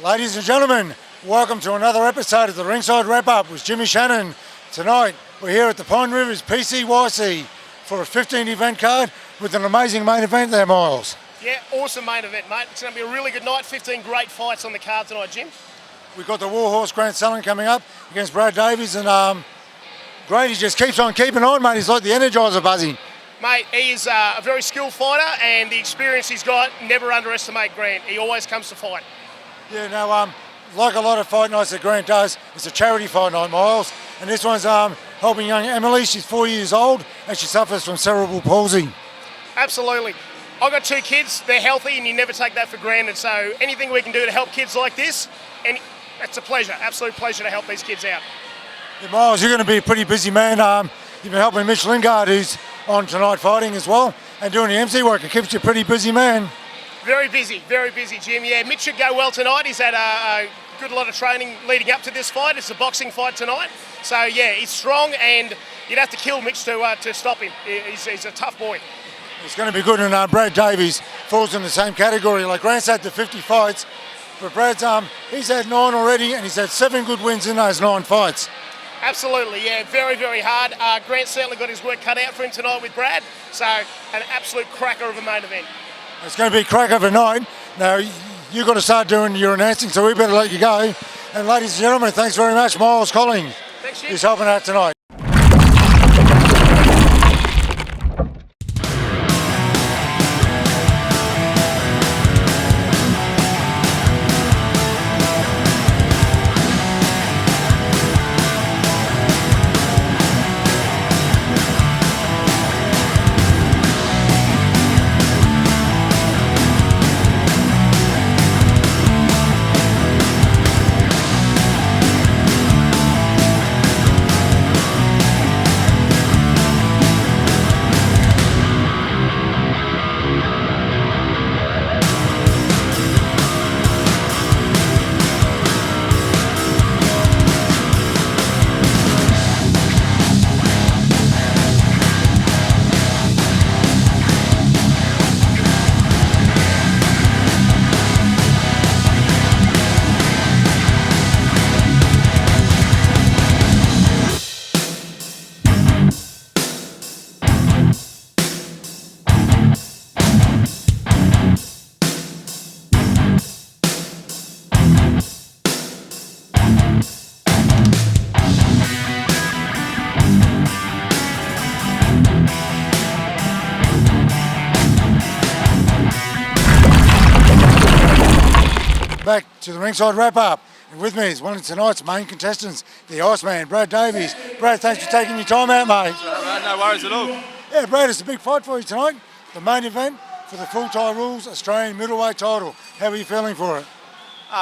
Ladies and gentlemen, welcome to another episode of the Ringside Wrap-Up with Jimmy Shannon. Tonight, we're here at the Pine Rivers PCYC for a 15-event card with an amazing main event there, Miles. Yeah, awesome main event, mate. It's going to be a really good night. 15 great fights on the card tonight, Jim. We've got the Warhorse Sullen coming up against Brad Davies, and Grady just keeps on keeping on, mate. He's like the Energizer buzzing. Mate, he is a very skilled fighter, and the experience he's got, never underestimate Grant. He always comes to fight. Yeah, now, like a lot of fight nights that Grant does, it's a charity fight night, Miles, and this one's helping young Emily. She's 4 years old, and she suffers from cerebral palsy. Absolutely. I've got 2 kids. They're healthy, and you never take that for granted. So anything we can do to help kids like this, and it's a pleasure, absolute pleasure to help these kids out. Yeah, Miles, you're going to be a pretty busy man. You've been helping Mitch Lingard, who's on tonight fighting as well, and doing the MC work. It keeps you a pretty busy man. Very busy, Jim. Yeah, Mitch should go well tonight. He's had a good lot of training leading up to this fight. It's a boxing fight tonight. So, yeah, he's strong, and you'd have to kill Mitch to stop him. He's a tough boy. It's going to be good, and Brad Davies falls in the same category. Like Grant's had the 50 fights, but Brad's he's had 9 already, and he's had 7 good wins in those 9 fights. Absolutely, yeah, very, very hard. Grant certainly got his work cut out for him tonight with Brad, so an absolute cracker of a main event. It's going to be a cracker of a night. Now, you've got to start doing your announcing, so we better let you go. And ladies and gentlemen, thanks very much, Miles Collins. Thanks, Jim. He's helping out tonight. Back to the Ringside Wrap-Up. And with me is one of tonight's main contestants, the Iceman, Brad Davies. Brad, thanks for taking your time out, mate. No worries at all. Yeah, Brad, it's a big fight for you tonight. The main event for the full tie rules Australian middleweight title. How are you feeling for it?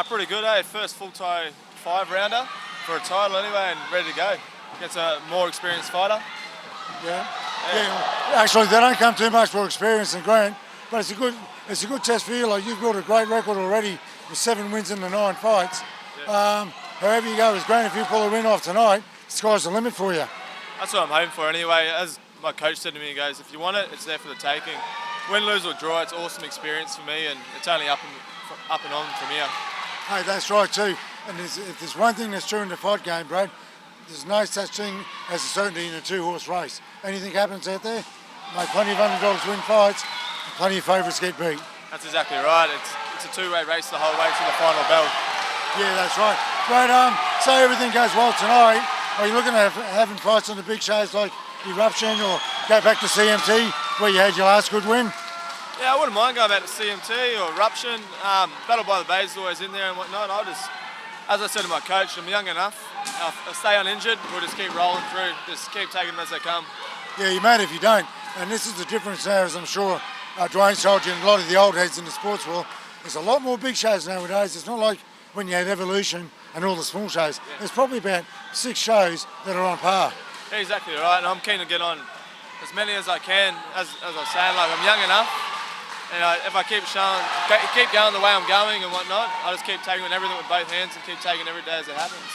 Pretty good, eh? First full tie 5-rounder for a title anyway, and ready to go. Gets a more experienced fighter. Yeah. Actually, they don't come too much more experience than Grant, but it's a good test for you. Like, you've built a great record already with 7 wins in the 9 fights. Yeah. However you go, it's great if you pull a win off tonight. The sky's the limit for you. That's what I'm hoping for anyway. As my coach said to me, he goes, if you want it, it's there for the taking. Win, lose or draw, it's awesome experience for me, and it's only up and on from here. Hey, that's right too. And if there's one thing that's true in the fight game, Brad, there's no such thing as a certainty in a 2-horse race. Anything happens out there, mate, plenty of underdogs win fights, and plenty of favourites get beat. That's exactly right. It's a 2-way race the whole way to the final bell. Yeah, that's right. Brad, say everything goes well tonight. Are you looking at having fights on the big shows like Eruption or go back to CMT where you had your last good win? Yeah, I wouldn't mind going back to CMT or Eruption. Battle by the Bay is always in there and whatnot. As I said to my coach, I'm young enough. I'll stay uninjured. We'll just keep rolling through. Just keep taking them as they come. Yeah, you mate if you don't. And this is the difference now, as I'm sure Dwayne told you and a lot of the old heads in the sports world. There's a lot more big shows nowadays. It's not like when you had Evolution and all the small shows. Yeah. There's probably about 6 shows that are on par. Yeah, exactly right. And I'm keen to get on as many as I can. As I was saying, like, I'm young enough. And if I keep going the way I'm going and whatnot, I just keep taking everything with both hands and keep taking every day as it happens.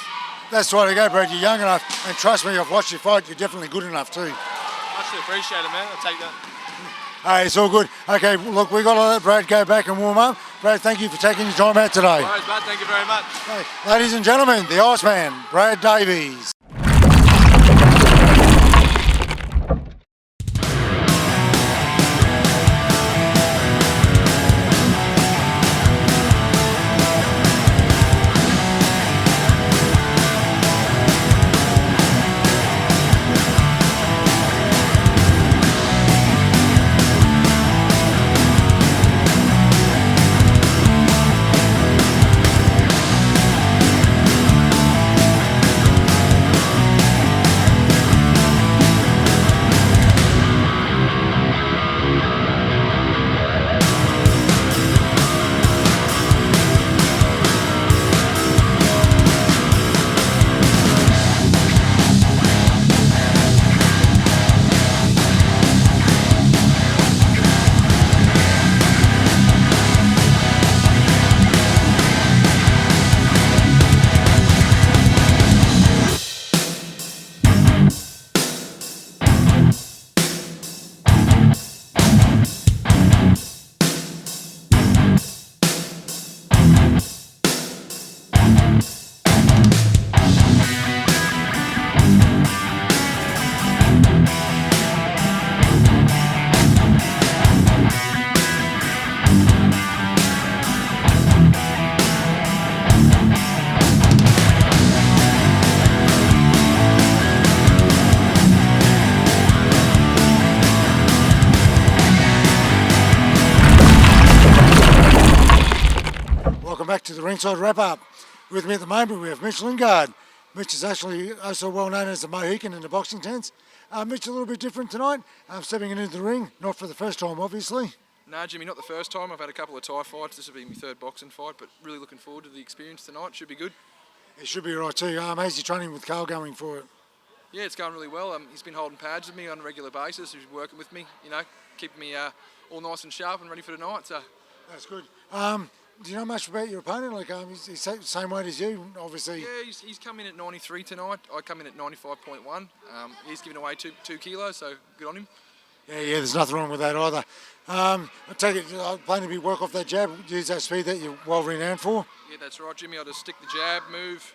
That's the way to go, Brad. You're young enough, and trust me, I've watched you fight. You're definitely good enough too. Muchly appreciate it, man. I'll take that. Hey, it's all good. Okay, look, we've got to let Brad go back and warm up. Brad, thank you for taking your time out today. All right, bud, thank you very much. Okay, ladies and gentlemen, the Iceman, Brad Davies. Welcome back to the Ringside Wrap-Up. With me at the moment we have Mitch Lingard. Mitch is actually also well known as the Mohican in the boxing tents. Mitch, a little bit different tonight. Stepping into the ring, not for the first time obviously. No, Jimmy, not the first time. I've had a couple of Thai fights. This will be my third boxing fight, but really looking forward to the experience tonight. Should be good. It should be right too. How's your training with Carl going for it? Yeah, it's going really well. He's been holding pads with me on a regular basis. He's working with me, keeping me all nice and sharp and ready for tonight. So That's good. Do you know much about your opponent? Like, he's the same weight as you, obviously. yeah, he's come in at 93 tonight. I come in at 95.1. He's giving away two kilos, so good on him. Yeah, there's nothing wrong with that either. I take it, I plan to be work off that jab, use that speed that you're well renowned for. Yeah, that's right, Jimmy. I'll just stick the jab, move.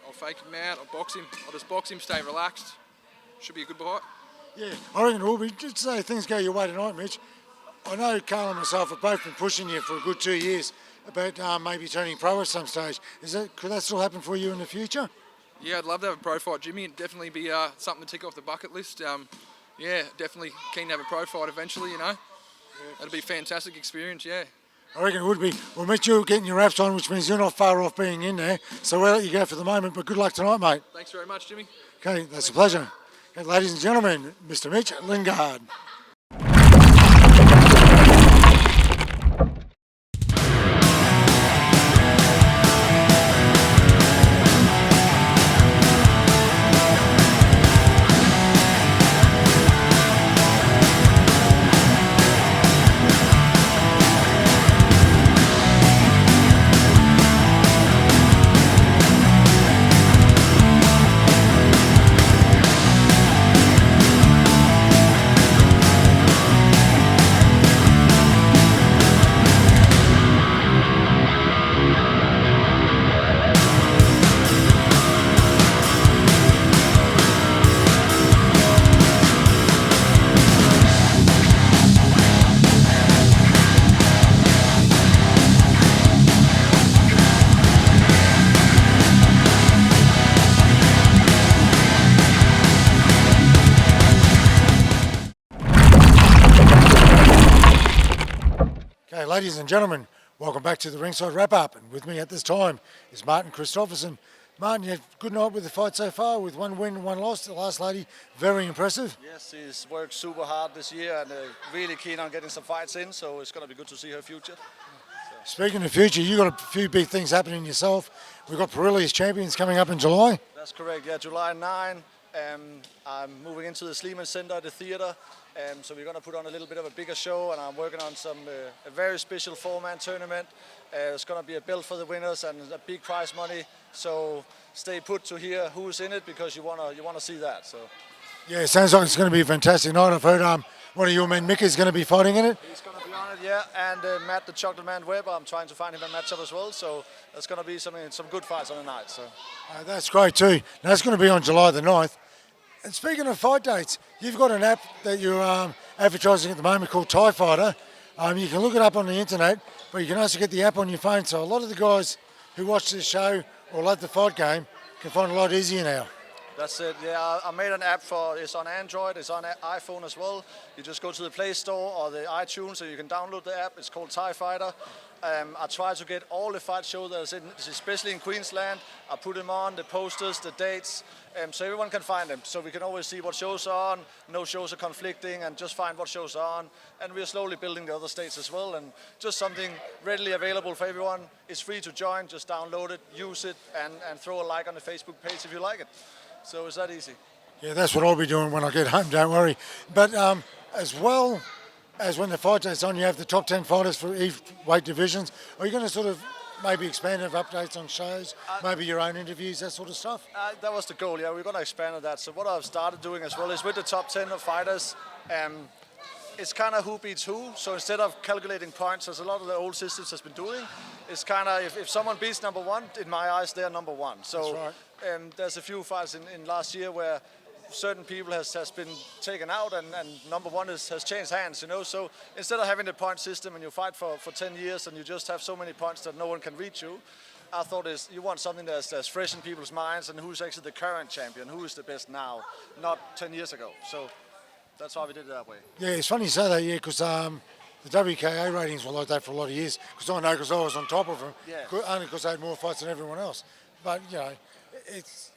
I'll fake him out. I'll box him. I'll just box him, stay relaxed. Should be a good fight. Yeah, I reckon it will be. Just say things go your way tonight, Mitch. I know Carl and myself have both been pushing you for a good 2 years about maybe turning pro at some stage. Could that still happen for you in the future? Yeah, I'd love to have a pro fight, Jimmy. It'd definitely be something to tick off the bucket list. Yeah, definitely keen to have a pro fight eventually, Yeah, it'd be a fantastic experience, yeah. I reckon it would be. Well, Mitch, you're getting your wraps on, which means you're not far off being in there. So we'll let you go for the moment, but good luck tonight, mate. Thanks very much, Jimmy. Okay, that's a pleasure. Okay, ladies and gentlemen, Mr. Mitch Lingard. Okay, ladies and gentlemen, welcome back to the Ringside Wrap-Up. And with me at this time is Martin Christopherson. Martin, you had a good night with the fight so far, with 1 win and 1 loss. The last lady, very impressive. Yes, she's worked super hard this year and really keen on getting some fights in, so it's going to be good to see her future. Speaking of future, you've got a few big things happening yourself. We've got Pirelli's Champions coming up in July. That's correct, yeah, July 9. I'm moving into the Sleeman Center, the theatre, so we're going to put on a little bit of a bigger show, and I'm working on a very special 4-man tournament. It's going to be a belt for the winners and a big prize money, so stay put to hear who's in it, because you want to see that. So. Yeah, it sounds like it's going to be a fantastic night. I've heard one of your men, Mick, is going to be fighting in it. He's going to be on it, Yeah, and Matt the Chocolate Man Weber, I'm trying to find him a matchup as well. So there's going to be some good fights on the night. So That's great too. Now, that's going to be on July the 9th. And speaking of fight dates, you've got an app that you're advertising at the moment called TIE Fighter. You can look it up on the internet, but you can also get the app on your phone. So a lot of the guys who watch this show or love the fight game can find it a lot easier now. that's it. Yeah, I made an app it's on Android, it's on iPhone as well. You just go to the Play Store or the iTunes and you can download the app. It's called TIE Fighter. I try to get all the fight shows that are especially in Queensland. I put them on, the posters, the dates, so everyone can find them. So we can always see what shows are on, no shows are conflicting, and just find what shows are on. And we're slowly building the other states as well, and just something readily available for everyone. It's free to join, just download it, use it, and throw a like on the Facebook page if you like it. So it's that easy. Yeah, that's what I'll be doing when I get home, don't worry. But as well as when the fight date's on, you have the top 10 fighters for each weight divisions. Are you going to sort of maybe expand have updates on shows, maybe your own interviews, that sort of stuff? That was the goal, yeah. We're going to expand on that. So what I've started doing as well is with the top 10 of fighters, it's kind of who beats who. So instead of calculating points, as a lot of the old systems has been doing, it's kind of if someone beats number one, in my eyes, they're number one. So that's right. There's a few fights in last year where certain people has been taken out and number one has changed hands, So instead of having the point system and you fight for 10 years and you just have so many points that no one can reach you, I thought you want something that's fresh in people's minds and who's actually the current champion, who is the best now, not 10 years ago. So that's why we did it that way. Yeah, it's funny you say that, yeah, because the WKA ratings were like that for a lot of years. Because I know, because I was on top of them, only because they had more fights than everyone else. But, it's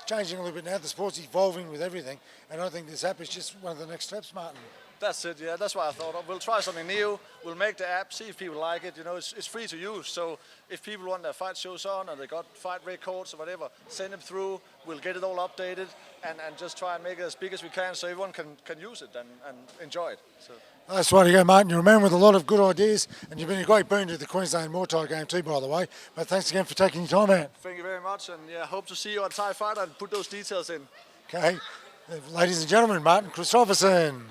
changing a little bit now. The sport's evolving with everything, and I think this app is just one of the next steps, Martin. That's it, yeah. That's why I thought we'll try something new. We'll make the app, see if people like it. It's free to use. So if people want their fight shows on or they got fight records or whatever, send them through. We'll get it all updated and just try and make it as big as we can so everyone can use it and enjoy it. So. That's right, you go, Martin. You're a man with a lot of good ideas, and you've been a great boon to the Queensland Muay Thai game too, by the way. But thanks again for taking your time out. Thank you very much, and hope to see you at TIE Fighter and put those details in. Okay, ladies and gentlemen, Martin Christopherson.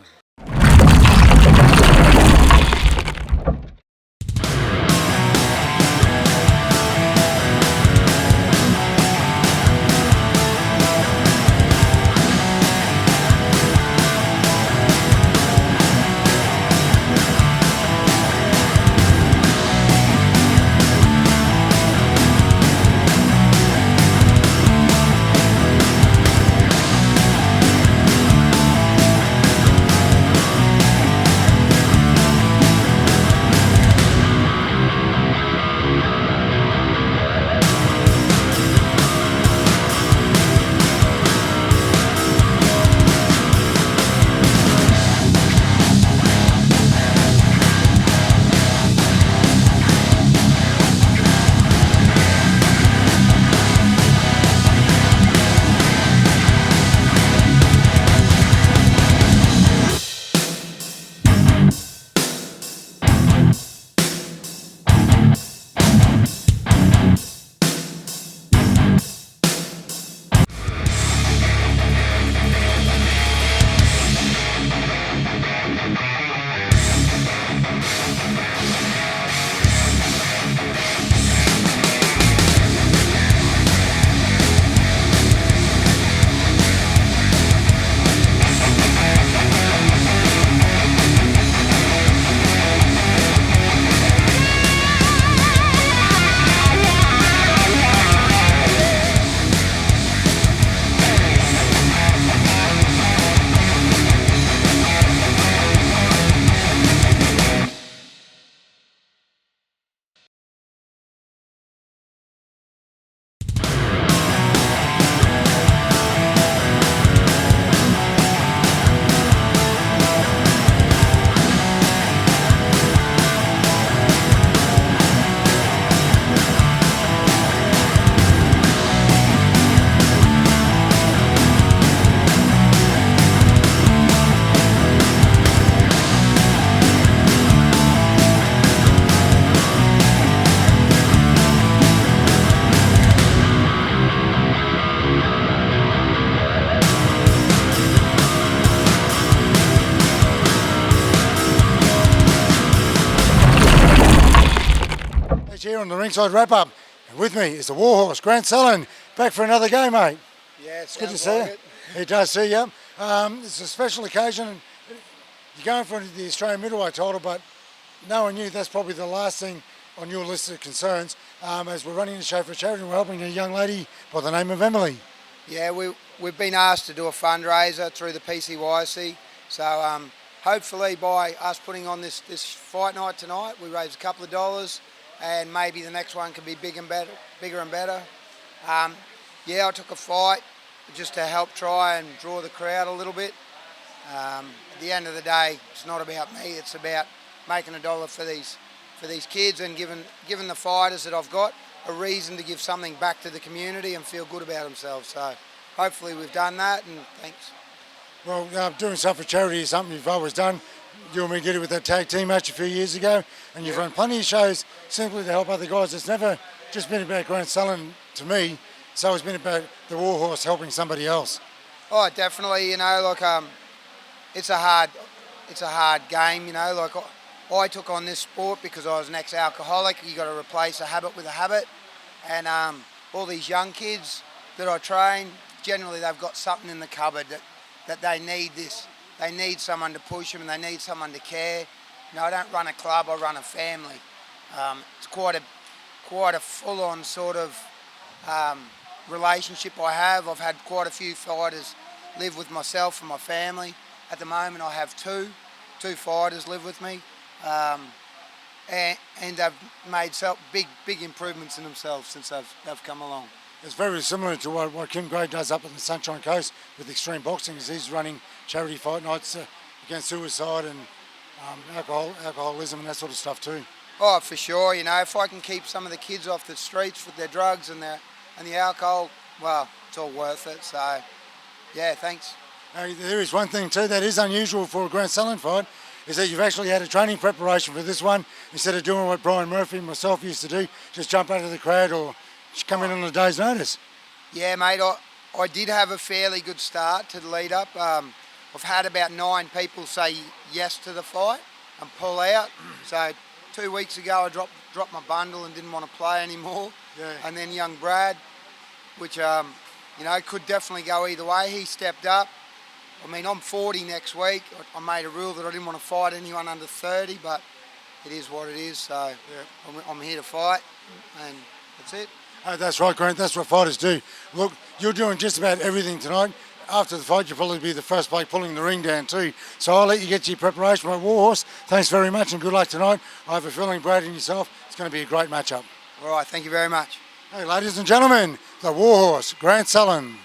Mitch here on the ringside wrap-up. And with me is the Warhorse, Grant Sullen, back for another game, mate. Yeah, It's good to see you. It does see you. It's a special occasion. You're going for the Australian middleweight title, but knowing you, that's probably the last thing on your list of concerns. As we're running the show for charity, we're helping a young lady by the name of Emily. Yeah, we've been asked to do a fundraiser through the PCYC. So hopefully by us putting on this fight night tonight, we raise a couple of dollars, and maybe the next one can be bigger and better. Yeah, I took a fight just to help try and draw the crowd a little bit. At the end of the day, it's not about me. It's about making a dollar for these kids and giving the fighters that I've got a reason to give something back to the community and feel good about themselves. So hopefully we've done that, and thanks. Well, doing stuff for charity is something you've always done. You and me did it with that tag team match a few years ago, and you've run plenty of shows simply to help other guys. It's never just been about Grant Sullen to me. It's always been about the Warhorse helping somebody else. Oh, definitely. You know, like it's a hard game. You know, like I took on this sport because I was an ex-alcoholic. You got to replace a habit with a habit, and all these young kids that I train, generally they've got something in the cupboard that they need this. They need someone to push them, and they need someone to care. You know, I don't run a club, I run a family. It's quite a full-on sort of relationship I have. I've had quite a few fighters live with myself and my family. At the moment I have two fighters live with me, and they've made big improvements in themselves since they've come along. It's very similar to what Kim Gray does up in the Sunshine Coast with Extreme Boxing, as he's running charity fight nights against suicide and alcoholism and that sort of stuff too. Oh, for sure. You know, if I can keep some of the kids off the streets with their drugs and the alcohol, well, it's all worth it. So, yeah, thanks. There is one thing too that is unusual for a Grant Sullen fight, is that you've actually had a training preparation for this one instead of doing what Brian Murphy and myself used to do, just jump out of the crowd or come in on a day's notice. Yeah, mate, I did have a fairly good start to the lead up. I've had about 9 people say yes to the fight and pull out. So 2 weeks ago I dropped my bundle and didn't want to play anymore. Yeah. And then young Brad, which you know, could definitely go either way. He stepped up. I mean, I'm 40 next week. I made a rule that I didn't want to fight anyone under 30, but it is what it is. So yeah. I'm here to fight, and that's it. That's right, Grant. That's what fighters do. Look, you're doing just about everything tonight. After the fight, you'll probably be the first bloke pulling the ring down too. So I'll let you get to your preparation for Warhorse. Thanks very much and good luck tonight. I have a feeling, Brad and yourself, it's going to be a great matchup. All right, thank you very much. Hey, ladies and gentlemen, the Warhorse, Grant Sullen.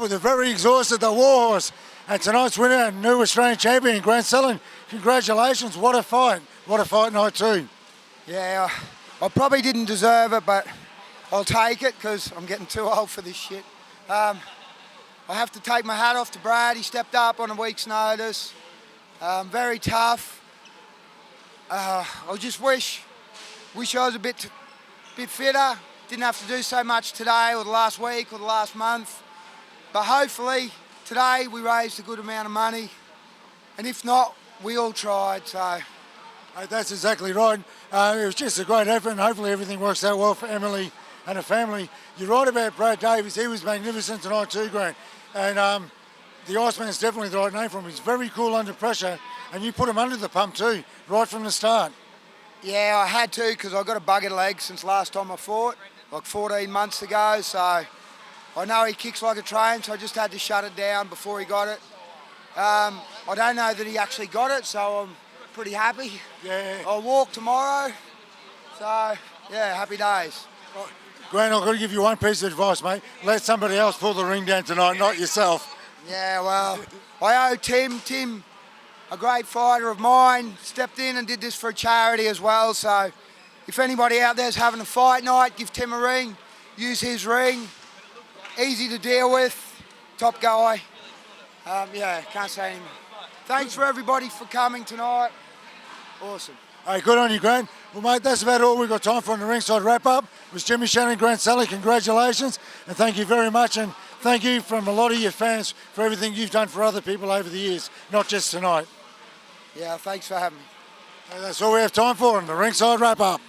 With a very exhausted the Warhorse, and tonight's winner and new Australian champion Grant Sullen. Congratulations, what a fight night too. Yeah, I probably didn't deserve it, but I'll take it because I'm getting too old for this shit. I have to take my hat off to Brad. He stepped up on a week's notice. Very tough. I just wish I was a bit fitter. Didn't have to do so much today or the last week or the last month. But hopefully today we raised a good amount of money, and if not, we all tried. So that's exactly right. It was just a great effort, and hopefully everything works out well for Emily and her family. You're right about Brad Davies. He was magnificent tonight too, Grant. And the Iceman's definitely the right name for him. He's very cool under pressure, and you put him under the pump too, right from the start. Yeah, I had to because I got a buggered leg since last time I fought, like 14 months ago. So I know he kicks like a train, so I just had to shut it down before he got it. I don't know that he actually got it, so I'm pretty happy. Yeah. I'll walk tomorrow, so yeah, happy days. Grant, I've got to give you one piece of advice, mate. Let somebody else pull the ring down tonight, not yourself. Yeah, well, I owe Tim, a great fighter of mine, stepped in and did this for a charity as well, so if anybody out there's having a fight night, give Tim a ring, use his ring. easy to deal with, top guy. Yeah, can't say any more. Thanks for everybody for coming tonight. Awesome. Hey, good on you, Grant. Well, mate, that's about all we've got time for in the ringside wrap-up. It was Jimmy Shannon, Grant Sully. Congratulations, and thank you very much. And thank you from a lot of your fans for everything you've done for other people over the years, not just tonight. Yeah, thanks for having me. Hey, that's all we have time for in the ringside wrap-up.